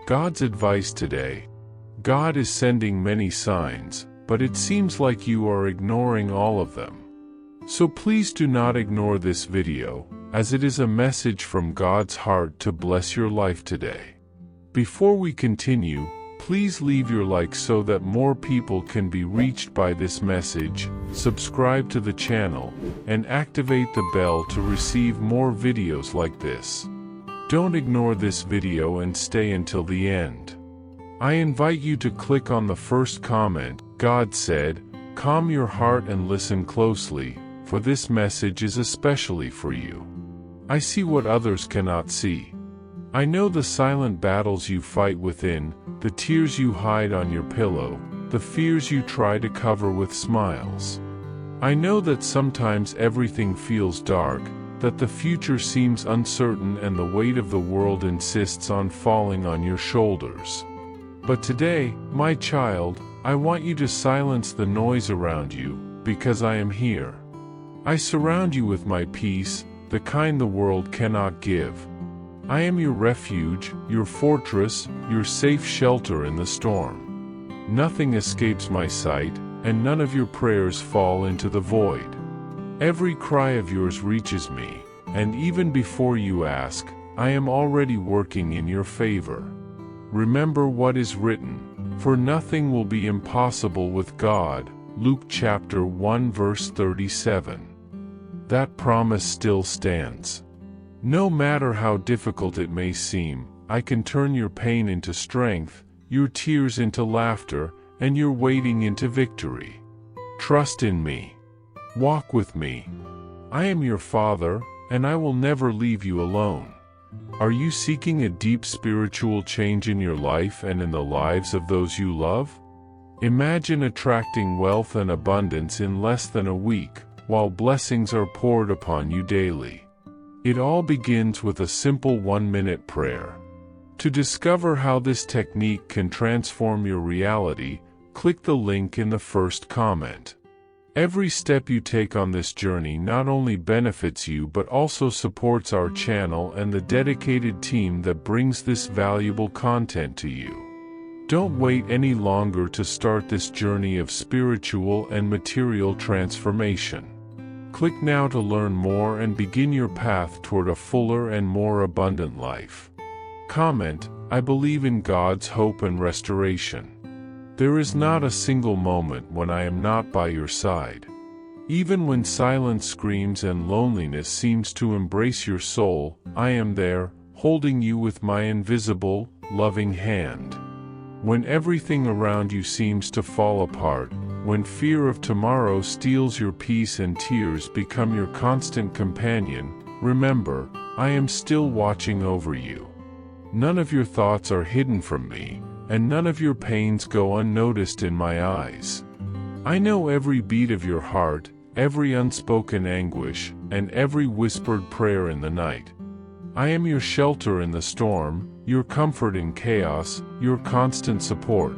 God's advice today. God is sending many signs, but it seems like you are ignoring all of them. So please do not ignore this video, as it is a message from God's heart to bless your life today. Before we continue, please leave your like so that more people can be reached by this message, subscribe to the channel, and activate the bell to receive more videos like this. Don't ignore this video and stay until the end. I invite you to click on the first comment. God said, "Calm your heart and listen closely, for this message is especially for you. I see what others cannot see. I know the silent battles you fight within, the tears you hide on your pillow, the fears you try to cover with smiles. I know that sometimes everything feels dark, that the future seems uncertain and the weight of the world insists on falling on your shoulders. But today, my child, I want you to silence the noise around you, because I am here. I surround you with my peace, the kind the world cannot give. I am your refuge, your fortress, your safe shelter in the storm. Nothing escapes my sight, and none of your prayers fall into the void. Every cry of yours reaches me, and even before you ask, I am already working in your favor. Remember what is written, for nothing will be impossible with God." Luke chapter 1 verse 37. That promise still stands. No matter how difficult it may seem, I can turn your pain into strength, your tears into laughter, and your waiting into victory. Trust in me. Walk with me. I am your Father, and I will never leave you alone. Are you seeking a deep spiritual change in your life and in the lives of those you love? Imagine attracting wealth and abundance in less than a week, while blessings are poured upon you daily. It all begins with a simple 1-minute prayer. To discover how this technique can transform your reality, click the link in the first comment. Every step you take on this journey not only benefits you but also supports our channel and the dedicated team that brings this valuable content to you. Don't wait any longer to start this journey of spiritual and material transformation. Click now to learn more and begin your path toward a fuller and more abundant life. Comment, "I believe in God's hope and restoration." There is not a single moment when I am not by your side. Even when silence screams and loneliness seems to embrace your soul, I am there, holding you with my invisible, loving hand. When everything around you seems to fall apart, when fear of tomorrow steals your peace and tears become your constant companion, remember, I am still watching over you. None of your thoughts are hidden from me, and none of your pains go unnoticed in my eyes. I know every beat of your heart, every unspoken anguish, and every whispered prayer in the night. I am your shelter in the storm, your comfort in chaos, your constant support.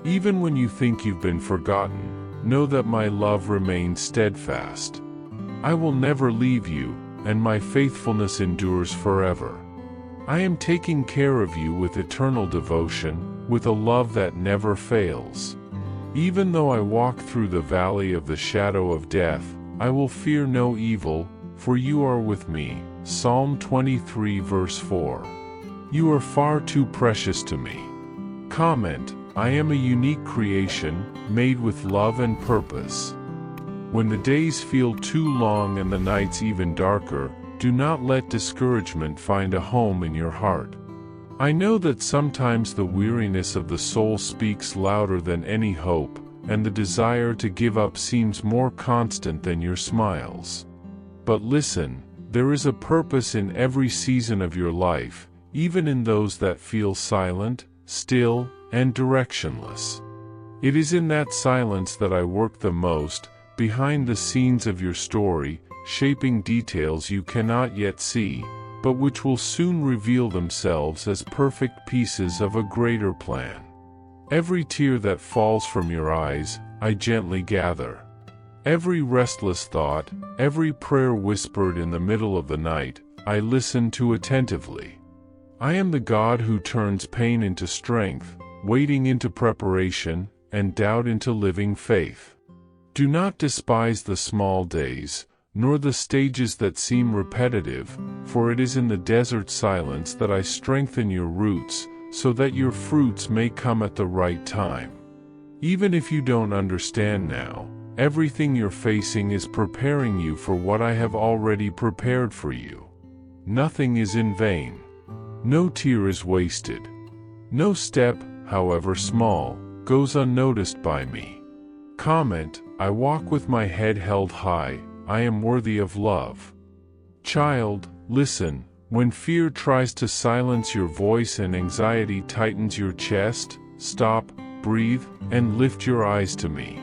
Even when you think you've been forgotten, know that my love remains steadfast. I will never leave you, and my faithfulness endures forever. I am taking care of you with eternal devotion, with a love that never fails. Even though I walk through the valley of the shadow of death, I will fear no evil, for you are with me. Psalm 23 verse 4. You are far too precious to me. Comment, I am a unique creation, made with love and purpose. When the days feel too long and the nights even darker, do not let discouragement find a home in your heart. I know that sometimes the weariness of the soul speaks louder than any hope, and the desire to give up seems more constant than your smiles. But listen, there is a purpose in every season of your life, even in those that feel silent, still, and directionless. It is in that silence that I work the most, behind the scenes of your story, shaping details you cannot yet see, but which will soon reveal themselves as perfect pieces of a greater plan. Every tear that falls from your eyes, I gently gather. Every restless thought, every prayer whispered in the middle of the night, I listen to attentively. I am the God who turns pain into strength, waiting into preparation, and doubt into living faith. Do not despise the small days, nor the stages that seem repetitive, for it is in the desert silence that I strengthen your roots, so that your fruits may come at the right time. Even if you don't understand now, everything you're facing is preparing you for what I have already prepared for you. Nothing is in vain. No tear is wasted. No step, however small, goes unnoticed by me. Comment, I walk with my head held high, I am worthy of love. Child, listen, when fear tries to silence your voice and anxiety tightens your chest, stop, breathe, and lift your eyes to me.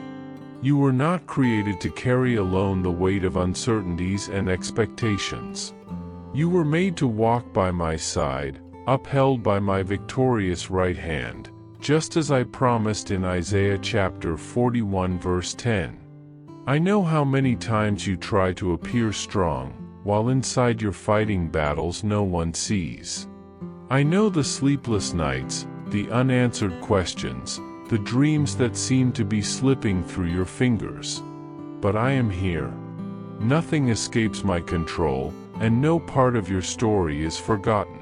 You were not created to carry alone the weight of uncertainties and expectations. You were made to walk by my side, upheld by my victorious right hand, just as I promised in Isaiah chapter 41 verse 10. I know how many times you try to appear strong, while inside you're fighting battles no one sees. I know the sleepless nights, the unanswered questions, the dreams that seem to be slipping through your fingers. But I am here. Nothing escapes my control, and no part of your story is forgotten.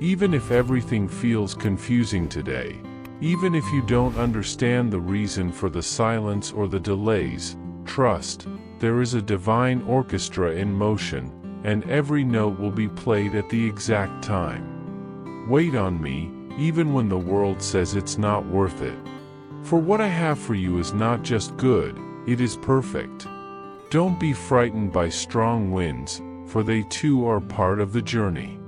Even if everything feels confusing today, even if you don't understand the reason for the silence or the delays, trust, there is a divine orchestra in motion, and every note will be played at the exact time. Wait on me, even when the world says it's not worth it. For what I have for you is not just good, it is perfect. Don't be frightened by strong winds, for they too are part of the journey.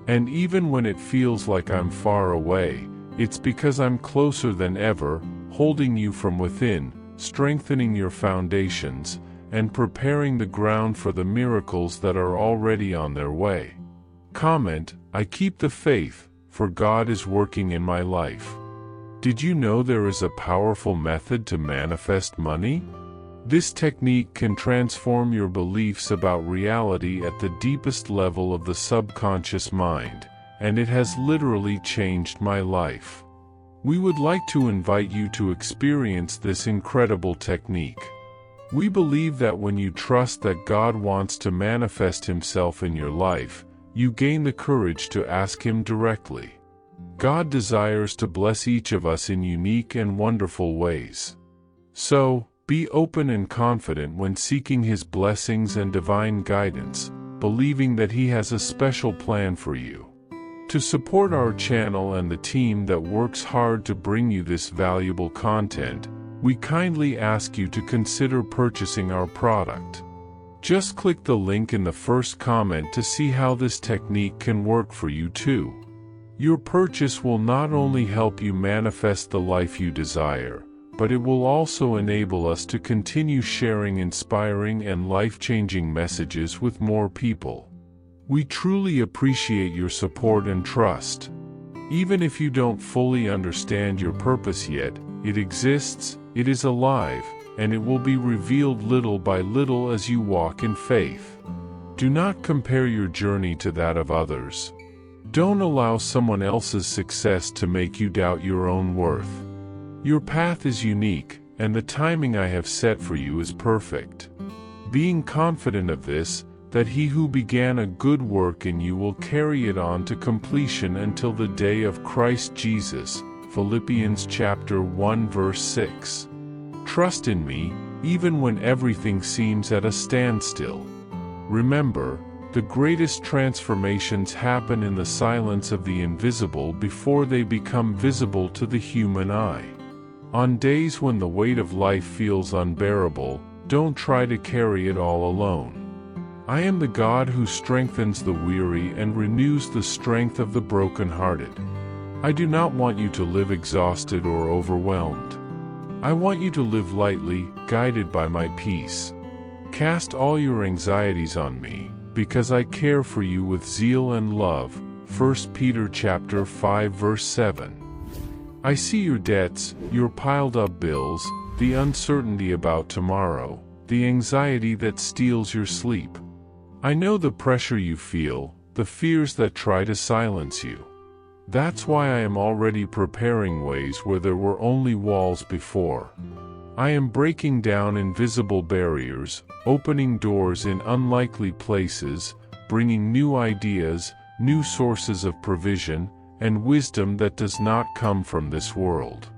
And even when it feels like I'm far away, it's because I'm closer than ever, holding you from within, strengthening your foundations, and preparing the ground for the miracles that are already on their way. Comment, I keep the faith, for God is working in my life. Did you know there is a powerful method to manifest money? This technique can transform your beliefs about reality at the deepest level of the subconscious mind, and it has literally changed my life. We would like to invite you to experience this incredible technique. We believe that when you trust that God wants to manifest Himself in your life, you gain the courage to ask Him directly. God desires to bless each of us in unique and wonderful ways. So, be open and confident when seeking His blessings and divine guidance, believing that He has a special plan for you. To support our channel and the team that works hard to bring you this valuable content, we kindly ask you to consider purchasing our product. Just click the link in the first comment to see how this technique can work for you too. Your purchase will not only help you manifest the life you desire, but it will also enable us to continue sharing inspiring and life-changing messages with more people. We truly appreciate your support and trust. Even if you don't fully understand your purpose yet, it exists, it is alive, and it will be revealed little by little as you walk in faith. Do not compare your journey to that of others. Don't allow someone else's success to make you doubt your own worth. Your path is unique, and the timing I have set for you is perfect. Being confident of this, that He who began a good work in you will carry it on to completion until the day of Christ Jesus, Philippians chapter 1 verse 6. Trust in me, even when everything seems at a standstill. Remember, the greatest transformations happen in the silence of the invisible before they become visible to the human eye. On days when the weight of life feels unbearable, don't try to carry it all alone. I am the God who strengthens the weary and renews the strength of the brokenhearted. I do not want you to live exhausted or overwhelmed. I want you to live lightly, guided by my peace. Cast all your anxieties on me, because I care for you with zeal and love. 1 Peter chapter 5 verse 7. I see your debts, your piled up bills, the uncertainty about tomorrow, the anxiety that steals your sleep. I know the pressure you feel, the fears that try to silence you. That's why I am already preparing ways where there were only walls before. I am breaking down invisible barriers, opening doors in unlikely places, bringing new ideas, new sources of provision, and wisdom that does not come from this world.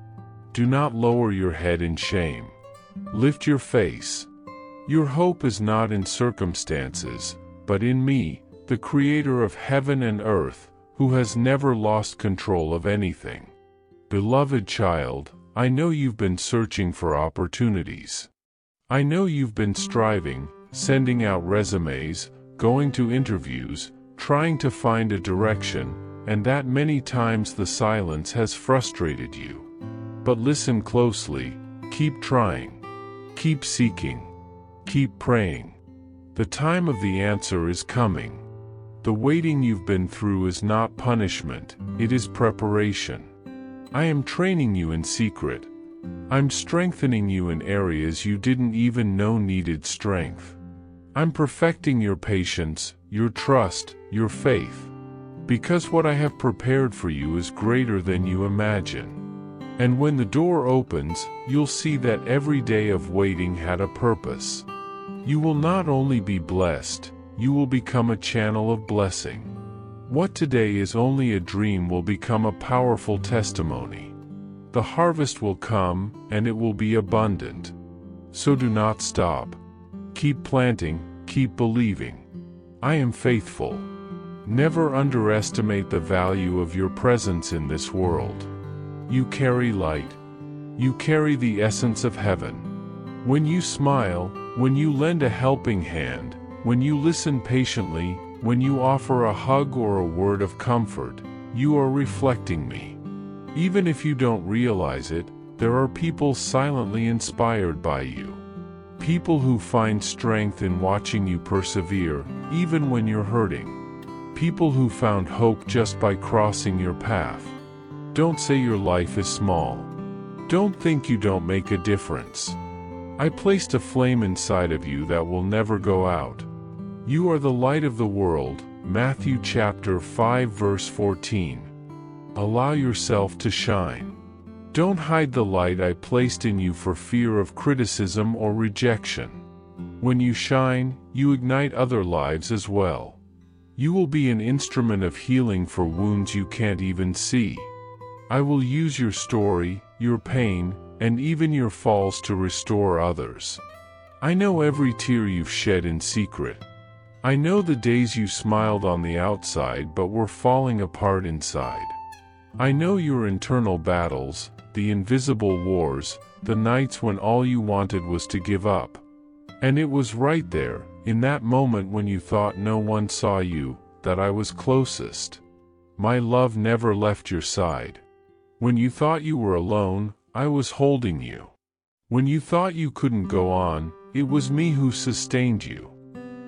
Do not lower your head in shame. Lift your face. Your hope is not in circumstances, but in me, the Creator of heaven and earth, who has never lost control of anything. Beloved child, I know you've been searching for opportunities. I know you've been striving, sending out resumes, going to interviews, trying to find a direction, and that many times the silence has frustrated you. But listen closely, keep trying, keep seeking, keep praying. The time of the answer is coming. The waiting you've been through is not punishment, it is preparation. I am training you in secret. I'm strengthening you in areas you didn't even know needed strength. I'm perfecting your patience, your trust, your faith. Because what I have prepared for you is greater than you imagine. And when the door opens, you'll see that every day of waiting had a purpose. You will not only be blessed, you will become a channel of blessing. What today is only a dream will become a powerful testimony. The harvest will come, and it will be abundant. So do not stop. Keep planting, keep believing. I am faithful. Never underestimate the value of your presence in this world. You carry light. You carry the essence of heaven. When you smile, when you lend a helping hand, when you listen patiently, when you offer a hug or a word of comfort, you are reflecting me. Even if you don't realize it, there are people silently inspired by you. People who find strength in watching you persevere, even when you're hurting. People who found hope just by crossing your path. Don't say your life is small. Don't think you don't make a difference. I placed a flame inside of you that will never go out. You are the light of the world, Matthew chapter 5 verse 14. Allow yourself to shine. Don't hide the light I placed in you for fear of criticism or rejection. When you shine, you ignite other lives as well. You will be an instrument of healing for wounds you can't even see. I will use your story, your pain, and even your falls to restore others. I know every tear you've shed in secret. I know the days you smiled on the outside but were falling apart inside. I know your internal battles, the invisible wars, the nights when all you wanted was to give up. And it was right there, in that moment when you thought no one saw you, that I was closest. My love never left your side. When you thought you were alone, I was holding you. When you thought you couldn't go on, it was me who sustained you.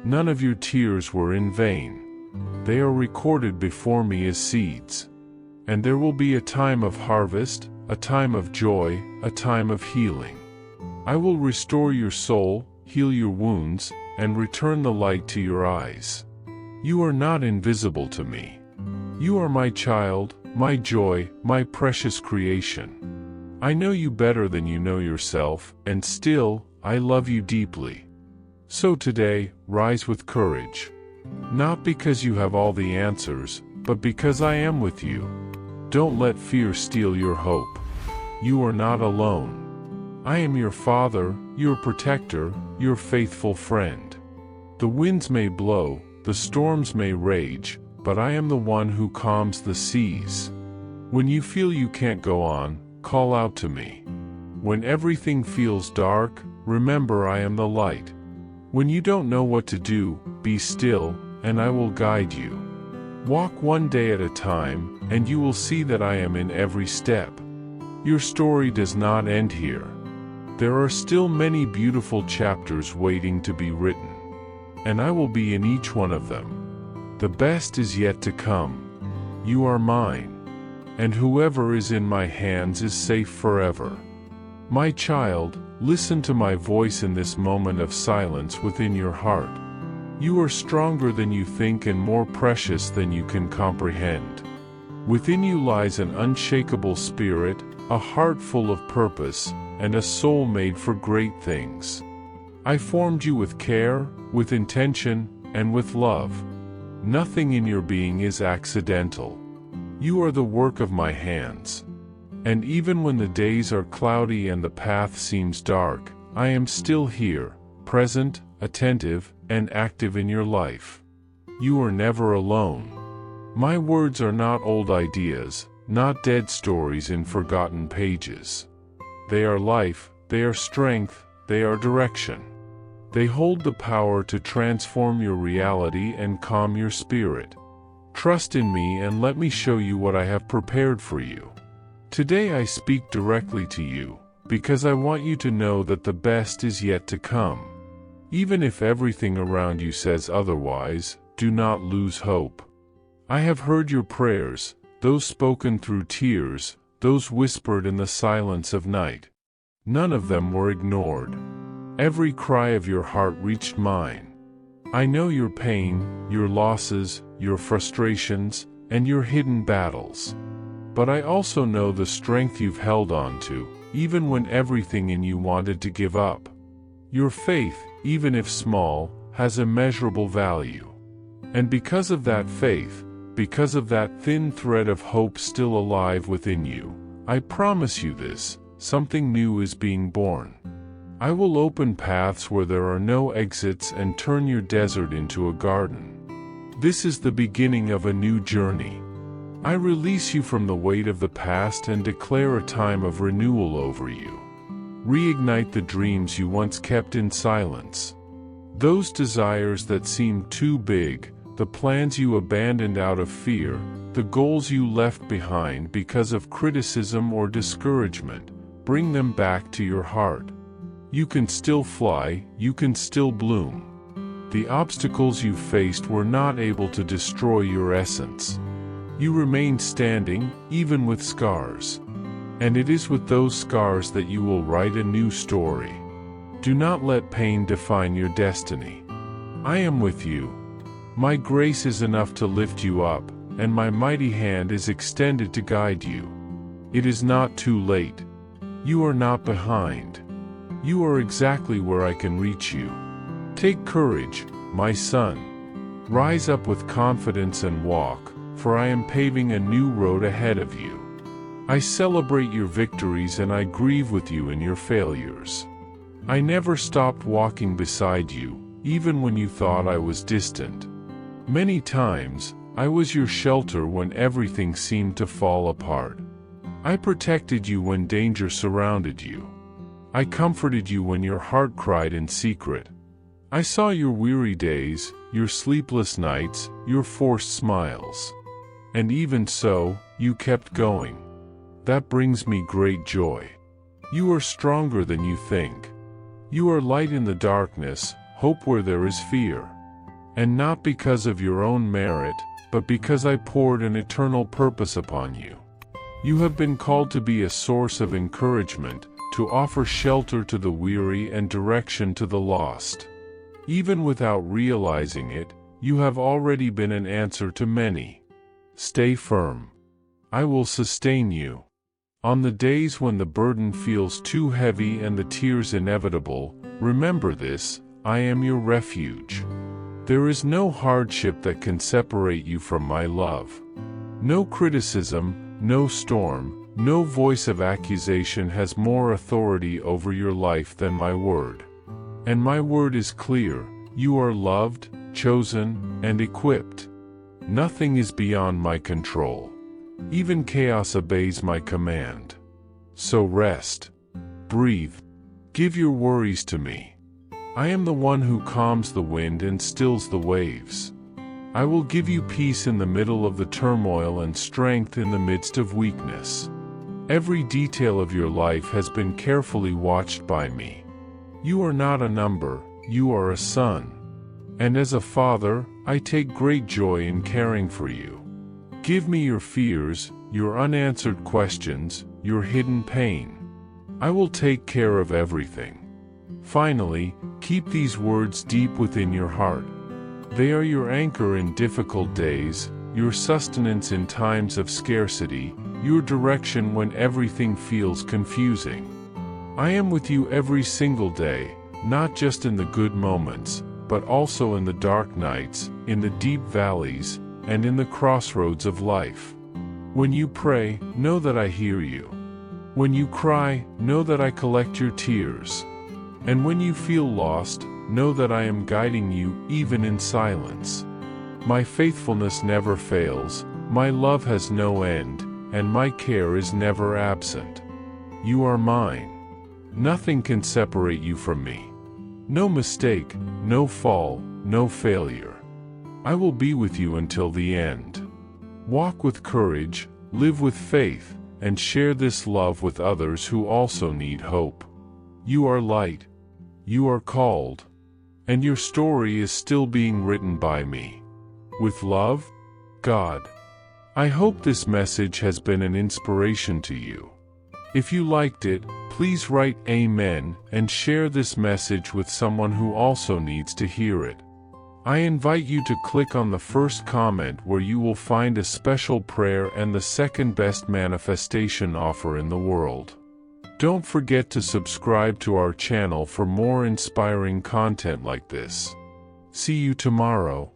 None of your tears were in vain. They are recorded before me as seeds. And there will be a time of harvest, a time of joy, a time of healing. I will restore your soul, heal your wounds, and return the light to your eyes. You are not invisible to me. You are my child, my joy, my precious creation. I know you better than you know yourself, and still, I love you deeply. So today, rise with courage. Not because you have all the answers, but because I am with you. Don't let fear steal your hope. You are not alone. I am your father, your protector, your faithful friend. The winds may blow, the storms may rage, but I am the one who calms the seas. When you feel you can't go on, call out to me. When everything feels dark, remember I am the light. When you don't know what to do, be still, and I will guide you. Walk one day at a time, and you will see that I am in every step. Your story does not end here. There are still many beautiful chapters waiting to be written. And I will be in each one of them. The best is yet to come. You are mine. And whoever is in my hands is safe forever. My child, listen to my voice in this moment of silence within your heart. You are stronger than you think and more precious than you can comprehend. Within you lies an unshakable spirit, a heart full of purpose, and a soul made for great things. I formed you with care, with intention, and with love. Nothing in your being is accidental. You are the work of my hands. And even when the days are cloudy and the path seems dark, I am still here, present, attentive, and active in your life. You are never alone. My words are not old ideas, not dead stories in forgotten pages. They are life, they are strength, they are direction. They hold the power to transform your reality and calm your spirit. Trust in me and let me show you what I have prepared for you. Today I speak directly to you, because I want you to know that the best is yet to come. Even if everything around you says otherwise, do not lose hope. I have heard your prayers, those spoken through tears, those whispered in the silence of night. None of them were ignored. Every cry of your heart reached mine. I know your pain, your losses, your frustrations, and your hidden battles. But I also know the strength you've held on to, even when everything in you wanted to give up. Your faith, even if small, has immeasurable value. And because of that faith, because of that thin thread of hope still alive within you, I promise you this, something new is being born. I will open paths where there are no exits and turn your desert into a garden. This is the beginning of a new journey. I release you from the weight of the past and declare a time of renewal over you. Reignite the dreams you once kept in silence. Those desires that seemed too big, the plans you abandoned out of fear, the goals you left behind because of criticism or discouragement, bring them back to your heart. You can still fly, you can still bloom. The obstacles you faced were not able to destroy your essence. You remain standing, even with scars. And it is with those scars that you will write a new story. Do not let pain define your destiny. I am with you. My grace is enough to lift you up, and my mighty hand is extended to guide you. It is not too late. You are not behind. You are exactly where I can reach you. Take courage, my son. Rise up with confidence and walk, for I am paving a new road ahead of you. I celebrate your victories and I grieve with you in your failures. I never stopped walking beside you, even when you thought I was distant. Many times, I was your shelter when everything seemed to fall apart. I protected you when danger surrounded you. I comforted you when your heart cried in secret. I saw your weary days, your sleepless nights, your forced smiles. And even so, you kept going. That brings me great joy. You are stronger than you think. You are light in the darkness, hope where there is fear. And not because of your own merit, but because I poured an eternal purpose upon you. You have been called to be a source of encouragement, to offer shelter to the weary and direction to the lost. Even without realizing it, you have already been an answer to many. Stay firm. I will sustain you. On the days when the burden feels too heavy and the tears inevitable, remember this: I am your refuge. There is no hardship that can separate you from my love. No criticism, no storm, no voice of accusation has more authority over your life than my word. And my word is clear: you are loved, chosen, and equipped. Nothing is beyond my control. Even chaos obeys my command. So rest. Breathe. Give your worries to me. I am the one who calms the wind and stills the waves. I will give you peace in the middle of the turmoil and strength in the midst of weakness. Every detail of your life has been carefully watched by me. You are not a number, you are a son. And as a father, I take great joy in caring for you. Give me your fears, your unanswered questions, your hidden pain. I will take care of everything. Finally, keep these words deep within your heart. They are your anchor in difficult days, your sustenance in times of scarcity, your direction when everything feels confusing. I am with you every single day, not just in the good moments, but also in the dark nights, in the deep valleys, and in the crossroads of life. When you pray, know that I hear you. When you cry, know that I collect your tears. And when you feel lost, know that I am guiding you even in silence. My faithfulness never fails, my love has no end, and my care is never absent. You are mine. Nothing can separate you from me. No mistake, no fall, no failure. I will be with you until the end. Walk with courage, live with faith, and share this love with others who also need hope. You are light. You are called. And your story is still being written by me. With love, God. I hope this message has been an inspiration to you. If you liked it, please write Amen and share this message with someone who also needs to hear it. I invite you to click on the first comment where you will find a special prayer and the second best manifestation offer in the world. Don't forget to subscribe to our channel for more inspiring content like this. See you tomorrow.